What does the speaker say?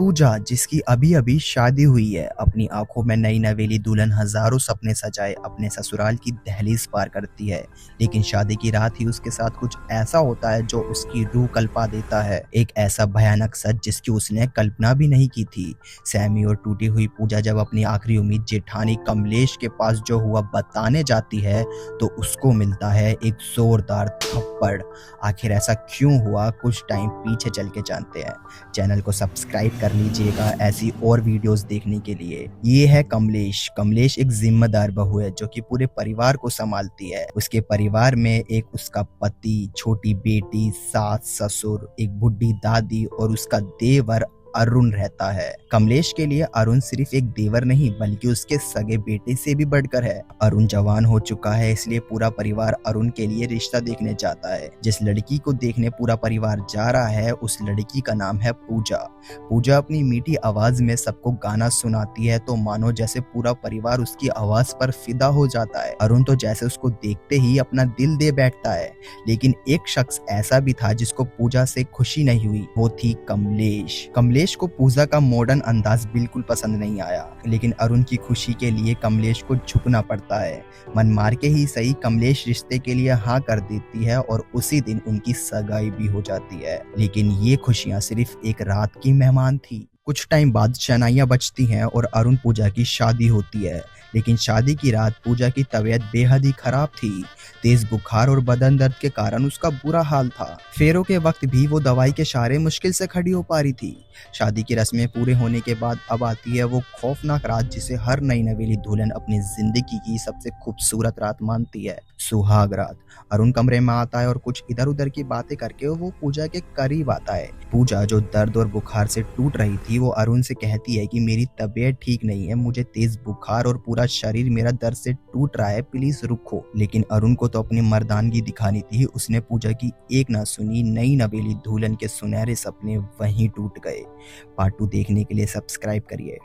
पूजा, जिसकी अभी-अभी शादी हुई है, अपनी आँखों में नई नवेली दुल्हन हज़ारों सपने सजाए अपने ससुराल की दहलीज़ पार करती है। लेकिन शादी की रात ही उसके साथ कुछ ऐसा होता है जो उसकी रूह कल्पा देता है। एक ऐसा भयानक सच जिसकी उसने कल्पना भी नहीं की थी। सहमी और टूटी हुई पूजा जब अपनी आखिरी उम्मीद जेठानी कमलेश के पास जो हुआ बताने जाती है, तो उसको मिलता है एक ज़ोरदार थप्पड़। आखिर ऐसा क्यों हुआ, कुछ टाइम पीछे चल के जानते हैं। चैनल को सब्सक्राइब कर लीजिएगा ऐसी और वीडियोस देखने के लिए। ये है कमलेश। कमलेश एक जिम्मेदार बहू है जो कि पूरे परिवार को संभालती है। उसके परिवार में एक उसका पति, छोटी बेटी, सास, ससुर, एक बुढ़ी दादी और उसका देवर अरुण रहता है। कमलेश के लिए अरुण सिर्फ एक देवर नहीं बल्कि उसके सगे बेटे से भी बढ़कर है। अरुण जवान हो चुका है, इसलिए पूरा परिवार अरुण के लिए रिश्ता देखने जाता है। जिस लड़की को देखने पूरा परिवार जा रहा है, उस लड़की का नाम है पूजा। पूजा अपनी मीठी आवाज में सबको गाना सुनाती है, तो मानो जैसे पूरा परिवार उसकी आवाज पर फिदा हो जाता है। अरुण तो जैसे उसको देखते ही अपना दिल दे बैठता है। लेकिन एक शख्स ऐसा भी था जिसको पूजा से खुशी नहीं हुई, वो थी कमलेश। कमलेश को पूजा का मॉडर्न अंदाज बिल्कुल पसंद नहीं आया, लेकिन अरुण की खुशी के लिए कमलेश को झुकना पड़ता है। मन मार के ही सही, कमलेश रिश्ते के लिए हाँ कर देती है और उसी दिन उनकी सगाई भी हो जाती है। लेकिन ये खुशियां सिर्फ एक रात की मेहमान थी। कुछ टाइम बाद शनाइयां बजती हैं और अरुण पूजा की शादी होती है। लेकिन शादी की रात पूजा की तबीयत बेहद ही खराब थी। तेज बुखार और बदन दर्द के कारण उसका बुरा हाल था। फेरों के वक्त भी वो दवाई के सहारे मुश्किल से खड़ी हो पा रही थी। शादी की रस्में पूरे होने के बाद अब आती है वो खौफनाक रात जिसे हर नई नवेली दुल्हन अपनी जिंदगी की सबसे खूबसूरत रात मानती है, सुहाग रात। अरुण कमरे में आता है और कुछ इधर उधर की बातें करके वो पूजा के करीब आता है। पूजा जो दर्द और बुखार से टूट रही थी, वो अरुण से कहती है कि मेरी तबीयत ठीक नहीं है, मुझे तेज बुखार और पूरा शरीर मेरा दर्द से टूट रहा है, प्लीज रुको। लेकिन अरुण को तो अपनी मर्दानगी दिखानी थी। उसने पूजा की एक ना सुनी। नई नवेली दुल्हन के सुनहरे सपने वहीं टूट गए। पार्ट 2 देखने के लिए सब्सक्राइब करिए।